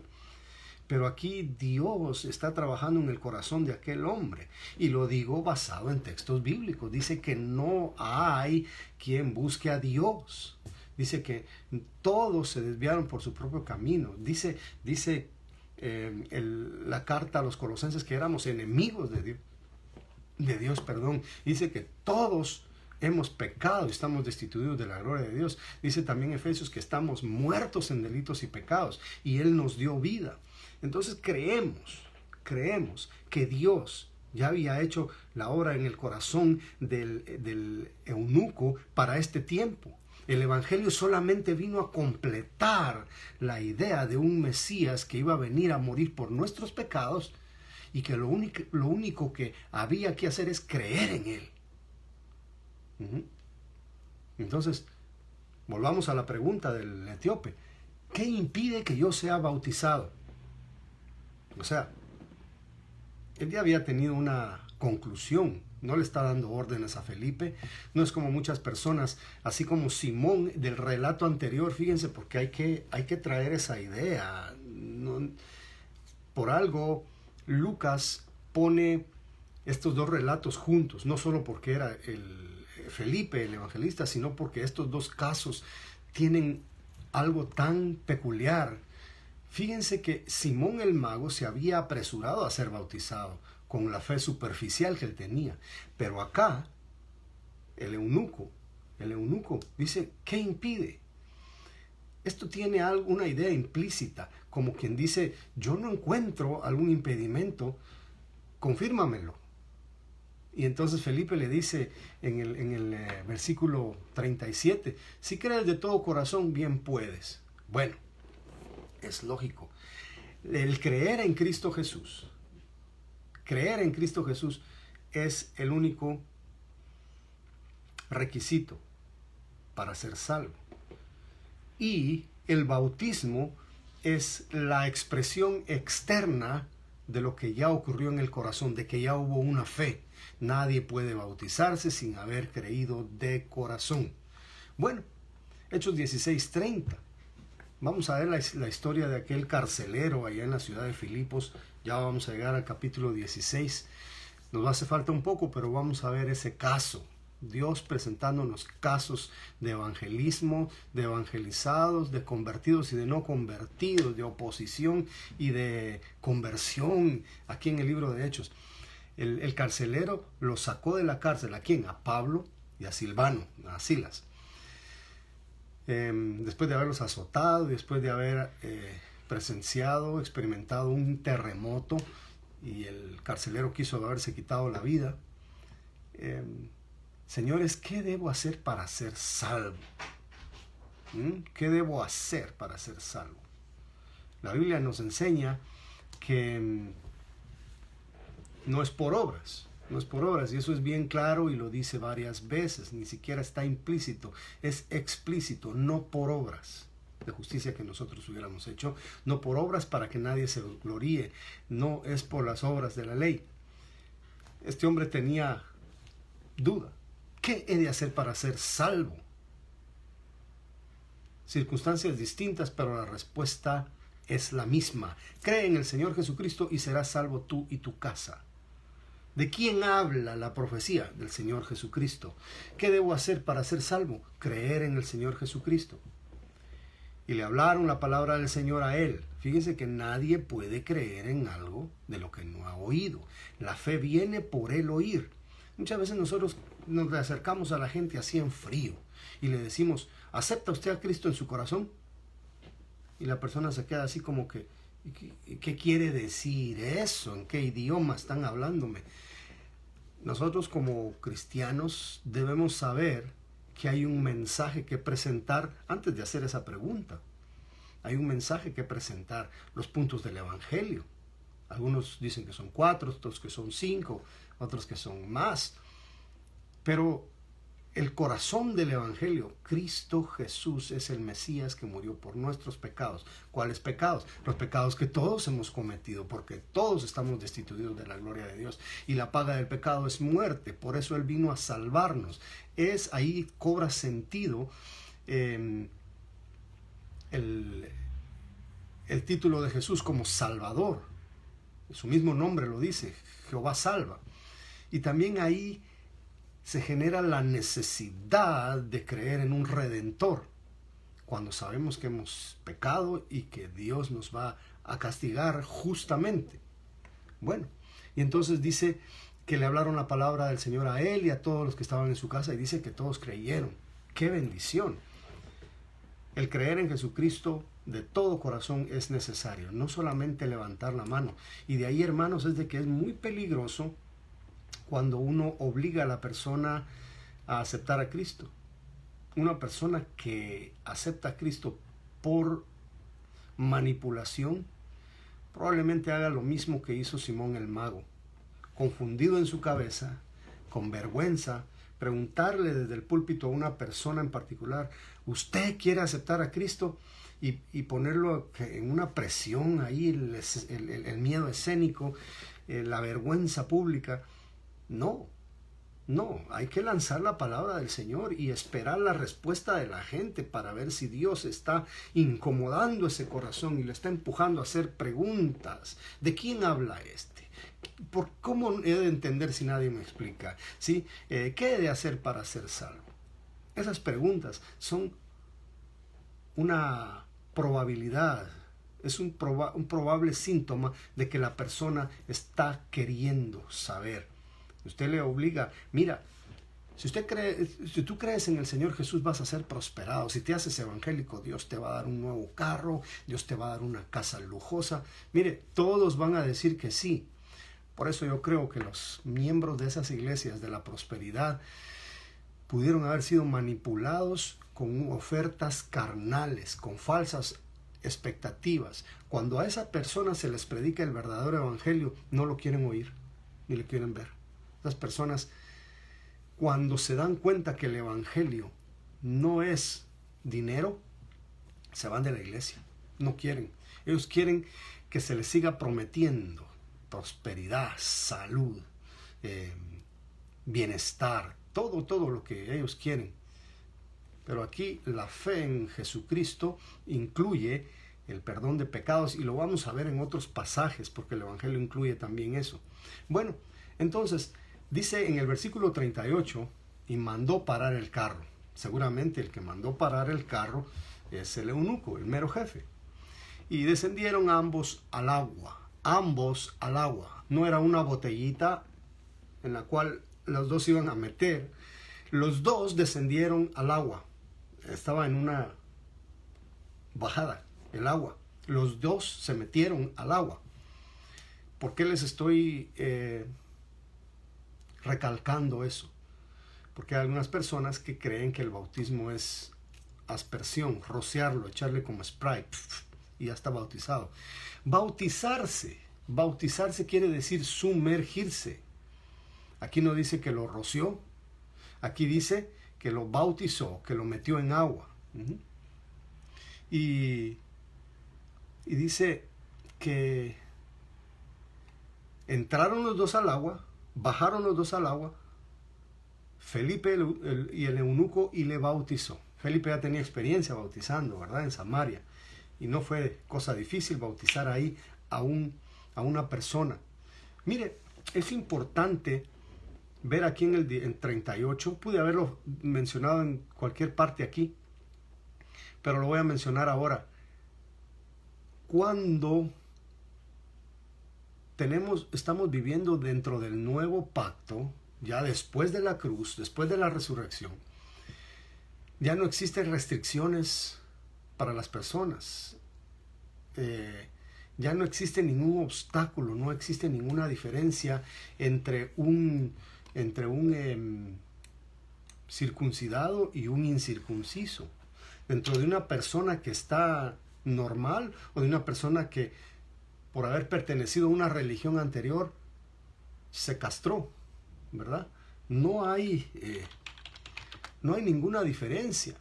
Pero aquí Dios está trabajando en el corazón de aquel hombre. Y lo digo basado en textos bíblicos. Dice que no hay quien busque a Dios. Dice que todos se desviaron por su propio camino. Dice la carta a los Colosenses que éramos enemigos de Dios. Dice que todos hemos pecado y estamos destituidos de la gloria de Dios. Dice también Efesios que estamos muertos en delitos y pecados y Él nos dio vida. Entonces creemos que Dios ya había hecho la obra en el corazón del eunuco para este tiempo. El Evangelio solamente vino a completar la idea de un Mesías que iba a venir a morir por nuestros pecados y que lo único que había que hacer es creer en Él. Entonces, volvamos a la pregunta del etíope. ¿Qué impide que yo sea bautizado? O sea, él ya había tenido una conclusión, no le está dando órdenes a Felipe, no es como muchas personas, así como Simón del relato anterior, fíjense, porque hay que traer esa idea. Por algo, Lucas pone estos dos relatos juntos, no solo porque era Felipe el evangelista, sino porque estos dos casos tienen algo tan peculiar. Fíjense que Simón el mago se había apresurado a ser bautizado con la fe superficial que él tenía. Pero acá, el eunuco dice, ¿qué impide? Esto tiene una idea implícita, como quien dice, yo no encuentro algún impedimento, confírmamelo. Y entonces Felipe le dice en el versículo 37, si crees de todo corazón, bien puedes. Bueno, es lógico. El creer en Cristo Jesús es el único requisito para ser salvo. Y el bautismo es la expresión externa de lo que ya ocurrió en el corazón, de que ya hubo una fe. Nadie puede bautizarse sin haber creído de corazón. Bueno, Hechos 16:30. Vamos a ver la historia de aquel carcelero allá en la ciudad de Filipos. Ya vamos a llegar al capítulo 16. Nos hace falta un poco, pero vamos a ver ese caso. Dios presentándonos casos de evangelismo, de evangelizados, de convertidos y de no convertidos, de oposición y de conversión, aquí en el libro de Hechos. El carcelero lo sacó de la cárcel. ¿A quién? A Pablo y a Silvano, a Silas. después de haberlos azotado, después de haber presenciado, experimentado un terremoto y el carcelero quiso haberse quitado la vida. Señores, ¿qué debo hacer para ser salvo? ¿Qué debo hacer para ser salvo? La Biblia nos enseña que no es por obras, no es por obras, y eso es bien claro y lo dice varias veces, ni siquiera está implícito, es explícito, no por obras de justicia que nosotros hubiéramos hecho, no por obras para que nadie se gloríe, no es por las obras de la ley. Este hombre tenía duda. ¿Qué he de hacer para ser salvo? Circunstancias distintas, pero la respuesta es la misma. Cree en el Señor Jesucristo y serás salvo tú y tu casa. ¿De quién habla la profecía? Del Señor Jesucristo. ¿Qué debo hacer para ser salvo? Creer en el Señor Jesucristo. Y le hablaron la palabra del Señor a él. Fíjense que nadie puede creer en algo de lo que no ha oído. La fe viene por el oír. Muchas veces nosotros nos acercamos a la gente así en frío y le decimos, ¿acepta usted a Cristo en su corazón? Y la persona se queda así como que, ¿qué quiere decir eso? ¿En qué idioma están hablándome? Nosotros como cristianos debemos saber que hay un mensaje que presentar antes de hacer esa pregunta. Hay un mensaje que presentar, los puntos del Evangelio. Algunos dicen que son 4, otros que son 5, otros que son más. Pero el corazón del Evangelio, Cristo Jesús es el Mesías que murió por nuestros pecados. ¿Cuáles pecados? Los pecados que todos hemos cometido, porque todos estamos destituidos de la gloria de Dios. Y la paga del pecado es muerte, por eso Él vino a salvarnos. Ahí cobra sentido el título de Jesús como Salvador. Su mismo nombre lo dice, Jehová salva. Y también ahí se genera la necesidad de creer en un Redentor, cuando sabemos que hemos pecado y que Dios nos va a castigar justamente. Bueno, y entonces dice que le hablaron la palabra del Señor a él y a todos los que estaban en su casa, y dice que todos creyeron. ¡Qué bendición! El creer en Jesucristo de todo corazón es necesario, no solamente levantar la mano. Y de ahí, hermanos, es de que es muy peligroso cuando uno obliga a la persona a aceptar a Cristo. Una persona que acepta a Cristo por manipulación probablemente haga lo mismo que hizo Simón el mago. Confundido en su cabeza, con vergüenza, preguntarle desde el púlpito a una persona en particular, ¿usted quiere aceptar a Cristo? Y ponerlo en una presión ahí, el miedo escénico, la vergüenza pública. No, hay que lanzar la palabra del Señor y esperar la respuesta de la gente para ver si Dios está incomodando ese corazón y le está empujando a hacer preguntas. ¿De quién habla este? ¿Cómo he de entender si nadie me explica? ¿Sí? ¿Qué he de hacer para ser salvo? Esas preguntas son una probabilidad, es un probable síntoma de que la persona está queriendo saber. Usted le obliga, mira, si tú crees en el Señor Jesús vas a ser prosperado. Si te haces evangélico, Dios te va a dar un nuevo carro, Dios te va a dar una casa lujosa. Mire, todos van a decir que sí. Por eso yo creo que los miembros de esas iglesias de la prosperidad pudieron haber sido manipulados con ofertas carnales, con falsas expectativas. Cuando a esa persona se les predica el verdadero evangelio, no lo quieren oír, ni lo quieren ver. Las personas, cuando se dan cuenta que el evangelio no es dinero, se van de la iglesia. No quieren. Ellos quieren que se les siga prometiendo prosperidad, salud, bienestar, todo lo que ellos quieren. Pero aquí la fe en Jesucristo incluye el perdón de pecados, y lo vamos a ver en otros pasajes porque el evangelio incluye también eso. Bueno, entonces dice en el versículo 38, y mandó parar el carro. Seguramente el que mandó parar el carro es el eunuco, el mero jefe. Y descendieron ambos al agua. No era una botellita en la cual los dos iban a meter. Los dos descendieron al agua. estaba en una bajada, el agua. Los dos se metieron al agua. ¿Por qué les estoy recalcando eso? Porque hay algunas personas que creen que el bautismo es aspersión, rociarlo, echarle como spray y ya está bautizado. Bautizarse quiere decir sumergirse. Aquí no dice que lo roció, aquí dice que lo bautizó, que lo metió en agua. Y dice que entraron los dos al agua, bajaron los dos al agua, Felipe y el eunuco, y le bautizó. Felipe ya tenía experiencia bautizando, ¿verdad? En Samaria. Y no fue cosa difícil bautizar ahí a una persona. Mire, es importante ver aquí en 38, pude haberlo mencionado en cualquier parte aquí, pero lo voy a mencionar ahora. Cuando estamos viviendo dentro del nuevo pacto, ya después de la cruz, después de la resurrección, ya no existen restricciones para las personas. Ya no existe ningún obstáculo, no existe ninguna diferencia entre un circuncidado y un incircunciso. Dentro de una persona que está normal o de una persona que por haber pertenecido a una religión anterior se castró, ¿verdad? No hay ninguna diferencia.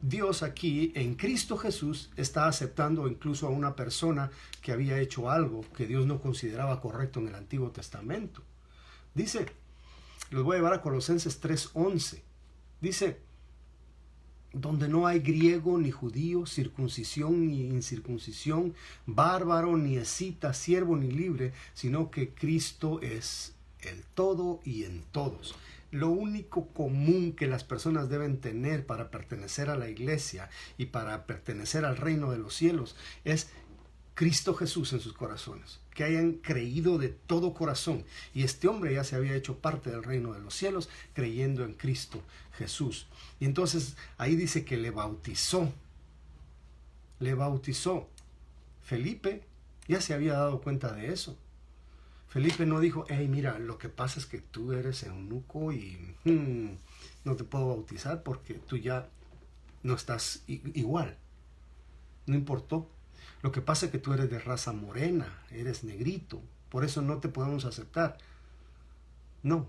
Dios aquí en Cristo Jesús está aceptando incluso a una persona que había hecho algo que Dios no consideraba correcto en el Antiguo Testamento. Dice, los voy a llevar a Colosenses 3:11. Dice, donde no hay griego ni judío, circuncisión ni incircuncisión, bárbaro ni escita, siervo ni libre, sino que Cristo es el todo y en todos. Lo único común que las personas deben tener para pertenecer a la iglesia y para pertenecer al reino de los cielos es Cristo Jesús en sus corazones, que hayan creído de todo corazón. Y este hombre ya se había hecho parte del reino de los cielos creyendo en Cristo Jesús. Y entonces ahí dice que le bautizó. Le bautizó. Felipe ya se había dado cuenta de eso. Felipe no dijo, hey, mira, lo que pasa es que tú eres eunuco y no te puedo bautizar porque tú ya no estás igual. No importó. Lo que pasa es que tú eres de raza morena, eres negrito, por eso no te podemos aceptar. No.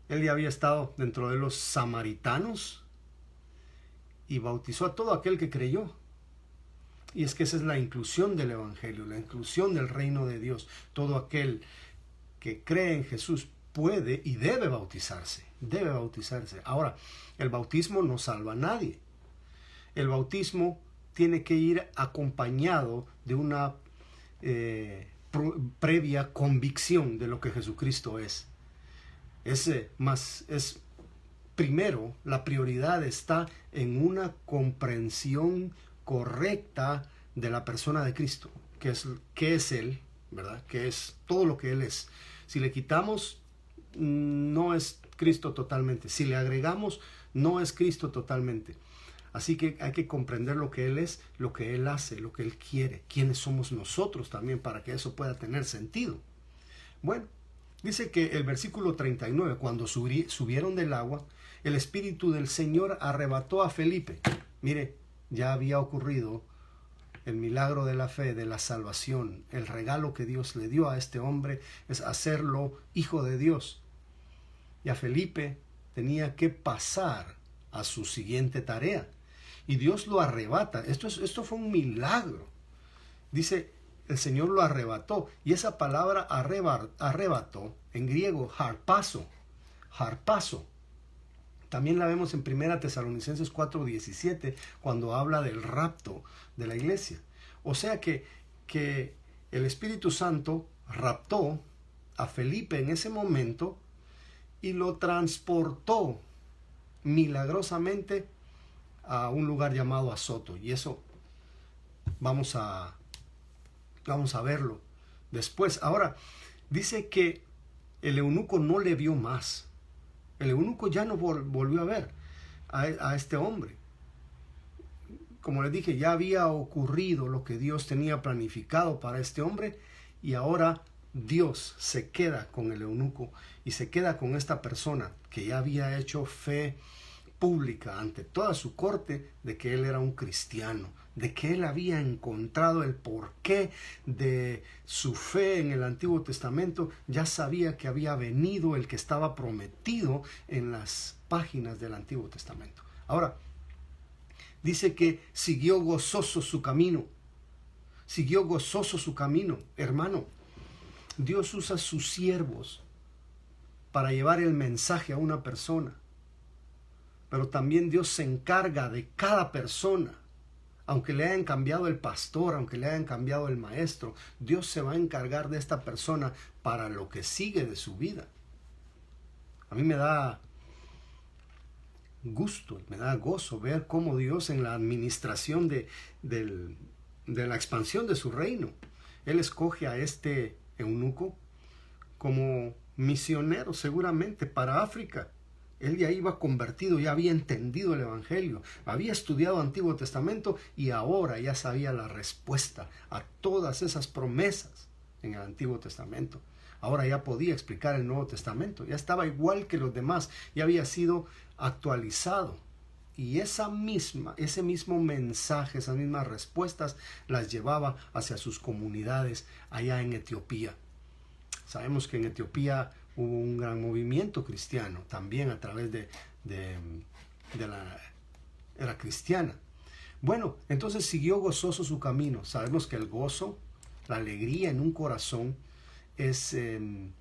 Él ya había estado dentro de los samaritanos y bautizó a todo aquel que creyó. Y es que esa es la inclusión del Evangelio, la inclusión del reino de Dios. Todo aquel que cree en Jesús puede y debe bautizarse. Debe bautizarse. Ahora, el bautismo no salva a nadie. El bautismo tiene que ir acompañado de una previa convicción de lo que Jesucristo es. Primero, la prioridad está en una comprensión correcta de la persona de Cristo, que es Él, ¿verdad? Que es todo lo que Él es. Si le quitamos, no es Cristo totalmente. Si le agregamos, no es Cristo totalmente. Así que hay que comprender lo que Él es, lo que Él hace, lo que Él quiere, quiénes somos nosotros también para que eso pueda tener sentido. Bueno, dice que el versículo 39, cuando subieron del agua, el Espíritu del Señor arrebató a Felipe. Mire, ya había ocurrido el milagro de la fe, de la salvación. El regalo que Dios le dio a este hombre es hacerlo hijo de Dios. Y a Felipe tenía que pasar a su siguiente tarea. Y Dios lo arrebata. Esto fue un milagro. Dice, el Señor lo arrebató. Y esa palabra arrebató, en griego, harpazo. También la vemos en 1 Tesalonicenses 4:17, cuando habla del rapto de la iglesia. O sea que el Espíritu Santo raptó a Felipe en ese momento y lo transportó milagrosamente a un lugar llamado Azoto. Y eso vamos a verlo después. Ahora, dice que el eunuco no le vio más. El eunuco ya no volvió a ver a este hombre. Como les dije, ya había ocurrido lo que Dios tenía planificado para este hombre, y ahora Dios se queda con el eunuco y se queda con esta persona que ya había hecho fe pública ante toda su corte de que él era un cristiano, de que él había encontrado el porqué de su fe en el Antiguo Testamento. Ya sabía que había venido el que estaba prometido en las páginas del Antiguo Testamento. Ahora, dice que siguió gozoso su camino. Siguió gozoso su camino. Hermano, Dios usa sus siervos para llevar el mensaje a una persona. Pero también Dios se encarga de cada persona. Aunque le hayan cambiado el pastor, aunque le hayan cambiado el maestro, Dios se va a encargar de esta persona para lo que sigue de su vida. A mí me da gusto, me da gozo ver cómo Dios en la administración de la expansión de su reino, Él escoge a este eunuco como misionero seguramente para África. Él ya iba convertido, ya había entendido el Evangelio, había estudiado Antiguo Testamento y ahora ya sabía la respuesta a todas esas promesas en el Antiguo Testamento. Ahora ya podía explicar el Nuevo Testamento, ya estaba igual que los demás, ya había sido actualizado. Y ese mismo mensaje, esas mismas respuestas las llevaba hacia sus comunidades allá en Etiopía. Sabemos que en Etiopía hubo un gran movimiento cristiano, también a través de la era cristiana. Bueno, entonces siguió gozoso su camino. Sabemos que el gozo, la alegría en un corazón, es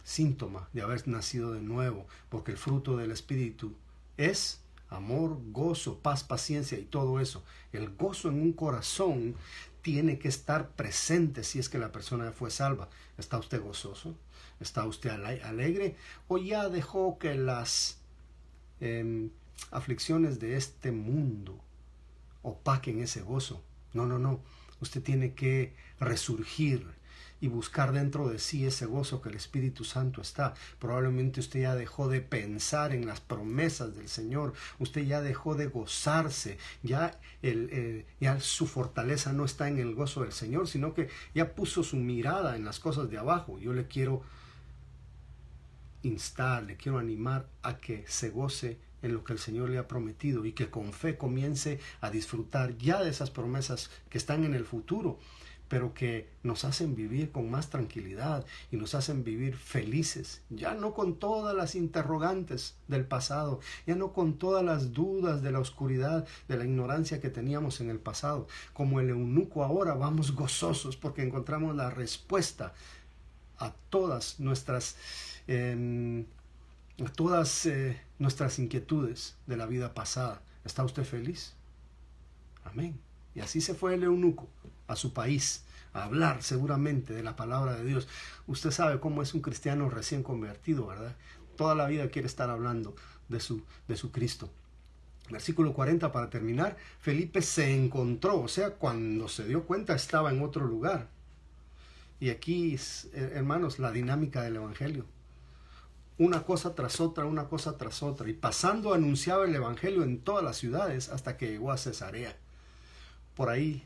síntoma de haber nacido de nuevo, porque el fruto del Espíritu es amor, gozo, paz, paciencia y todo eso. El gozo en un corazón tiene que estar presente si es que la persona fue salva. ¿Está usted gozoso? ¿Está usted alegre? ¿O ya dejó que las aflicciones de este mundo opaquen ese gozo? No. Usted tiene que resurgir y buscar dentro de sí ese gozo que el Espíritu Santo está. Probablemente usted ya dejó de pensar en las promesas del Señor. Usted ya dejó de gozarse. Ya su fortaleza no está en el gozo del Señor, sino que ya puso su mirada en las cosas de abajo. Yo le quiero instar, le quiero animar a que se goce en lo que el Señor le ha prometido y que con fe comience a disfrutar ya de esas promesas que están en el futuro, pero que nos hacen vivir con más tranquilidad y nos hacen vivir felices, ya no con todas las interrogantes del pasado, ya no con todas las dudas de la oscuridad, de la ignorancia que teníamos en el pasado. Como el eunuco ahora vamos gozosos porque encontramos la respuesta a todas nuestras inquietudes de la vida pasada. ¿Está usted feliz? Amén. Y así se fue el eunuco a su país a hablar seguramente de la palabra de Dios. Usted sabe cómo es un cristiano recién convertido, ¿verdad? Toda la vida quiere estar hablando de su Cristo. Versículo 40 para terminar. Felipe se encontró, o sea, cuando se dio cuenta estaba en otro lugar. Y aquí, hermanos, la dinámica del Evangelio. Una cosa tras otra, una cosa tras otra. Y pasando anunciaba el Evangelio en todas las ciudades hasta que llegó a Cesarea. Por ahí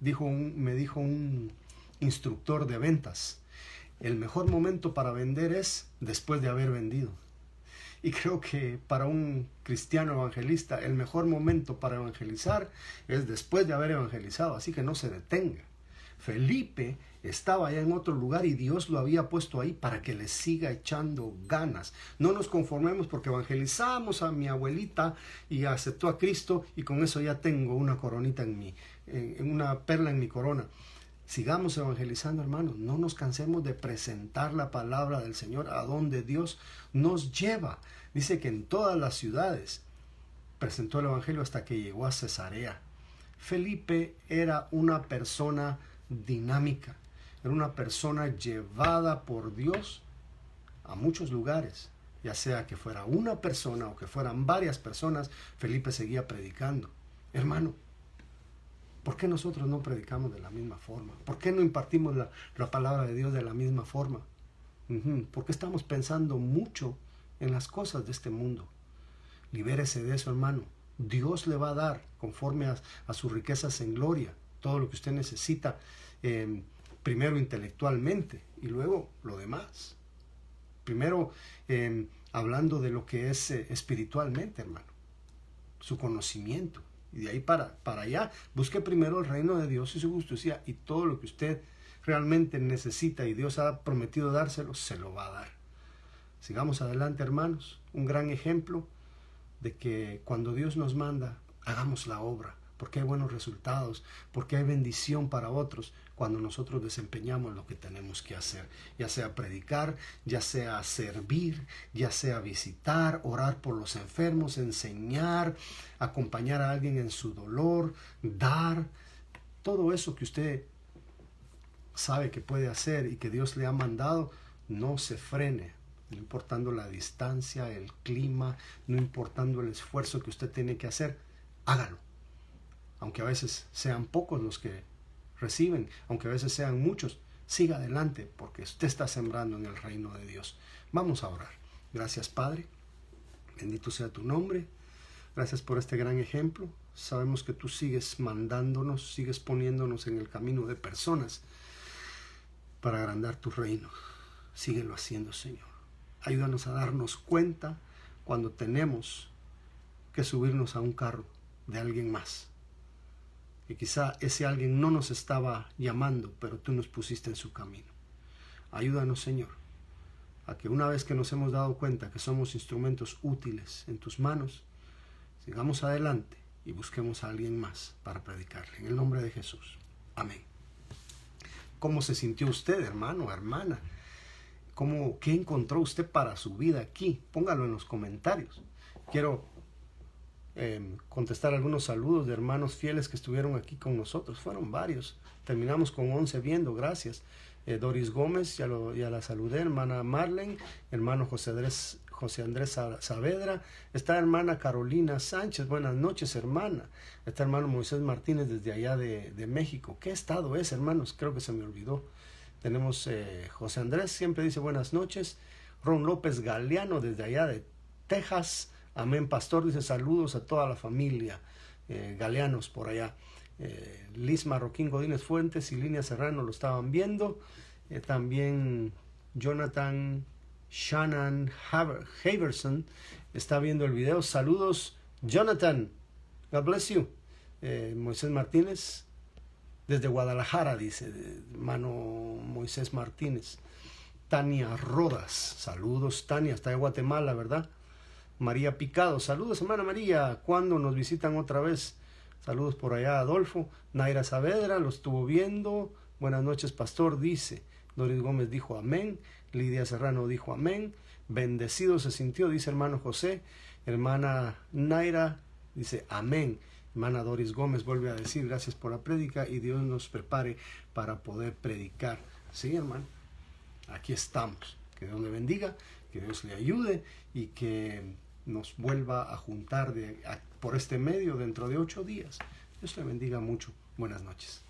me dijo un instructor de ventas, el mejor momento para vender es después de haber vendido. Y creo que para un cristiano evangelista el mejor momento para evangelizar es después de haber evangelizado, así que no se detenga. Felipe estaba allá en otro lugar y Dios lo había puesto ahí para que le siga echando ganas. No nos conformemos porque evangelizamos a mi abuelita y aceptó a Cristo y con eso ya tengo una coronita una perla en mi corona. Sigamos evangelizando, hermanos. No nos cansemos de presentar la palabra del Señor a donde Dios nos lleva. Dice que en todas las ciudades presentó el evangelio hasta que llegó a Cesarea. Felipe era una persona dinámica, era una persona llevada por Dios a muchos lugares, ya sea que fuera una persona o que fueran varias personas. Felipe seguía predicando. Hermano, ¿por qué nosotros no predicamos de la misma forma? ¿Por qué no impartimos la palabra de Dios de la misma forma? ¿Por qué estamos pensando mucho en las cosas de este mundo. Libérese de eso, hermano. Dios le va a dar, conforme a sus riquezas en gloria, todo lo que usted necesita, primero intelectualmente y luego lo demás. Primero hablando de lo que es espiritualmente, hermano, su conocimiento. Y de ahí para allá, busque primero el reino de Dios y su justicia, y todo lo que usted realmente necesita y Dios ha prometido dárselo, se lo va a dar. Sigamos adelante, hermanos. Un gran ejemplo de que cuando Dios nos manda, hagamos la obra, porque hay buenos resultados, porque hay bendición para otros cuando nosotros desempeñamos lo que tenemos que hacer, ya sea predicar, ya sea servir, ya sea visitar, orar por los enfermos, enseñar, acompañar a alguien en su dolor, dar, todo eso que usted sabe que puede hacer y que Dios le ha mandado, no se frene. No importando la distancia, el clima, no importando el esfuerzo que usted tiene que hacer, hágalo. Aunque a veces sean pocos los que reciben, aunque a veces sean muchos, siga adelante porque usted está sembrando en el reino de Dios. Vamos a orar. Gracias, Padre. Bendito sea tu nombre. Gracias por este gran ejemplo. Sabemos que tú sigues mandándonos, sigues poniéndonos en el camino de personas para agrandar tu reino. Síguelo haciendo, Señor. Ayúdanos a darnos cuenta cuando tenemos que subirnos a un carro de alguien más. Que quizá ese alguien no nos estaba llamando, pero tú nos pusiste en su camino. Ayúdanos, Señor, a que una vez que nos hemos dado cuenta que somos instrumentos útiles en tus manos, sigamos adelante y busquemos a alguien más para predicarle. En el nombre de Jesús. Amén. ¿Cómo se sintió usted, hermano, hermana? ¿Qué encontró usted para su vida aquí? Póngalo en los comentarios. Quiero contestar algunos saludos de hermanos fieles que estuvieron aquí con nosotros. Fueron varios. Terminamos con 11 viendo. Gracias. Doris Gómez, ya la saludé. Hermana Marlene, hermano José Andrés Saavedra. Está hermana Carolina Sánchez. Buenas noches, hermana. Está hermano Moisés Martínez desde allá de México. ¿Qué estado es, hermanos? Creo que se me olvidó. Tenemos José Andrés, siempre dice buenas noches. Ron López Galeano desde allá de Texas. Amén, pastor, dice saludos a toda la familia. Galeanos por allá. Liz Marroquín Godínez Fuentes y Línea Serrano lo estaban viendo. También Jonathan Shannon Haverson está viendo el video. Saludos, Jonathan. God bless you. Moisés Martínez. Desde Guadalajara, dice hermano Moisés Martínez. Tania Rodas, saludos Tania, está de Guatemala, ¿verdad? María Picado, saludos hermana María, ¿cuándo nos visitan otra vez? Saludos por allá, Adolfo. Naira Saavedra, lo estuvo viendo. Buenas noches, pastor, dice. Doris Gómez dijo amén. Lidia Serrano dijo amén. Bendecido se sintió, dice hermano José. Hermana Naira dice amén. Hermana Doris Gómez vuelve a decir gracias por la prédica y Dios nos prepare para poder predicar. Sí, hermano, aquí estamos. Que Dios le bendiga, que Dios le ayude y que nos vuelva a juntar por este medio dentro de 8 días. Dios le bendiga mucho. Buenas noches.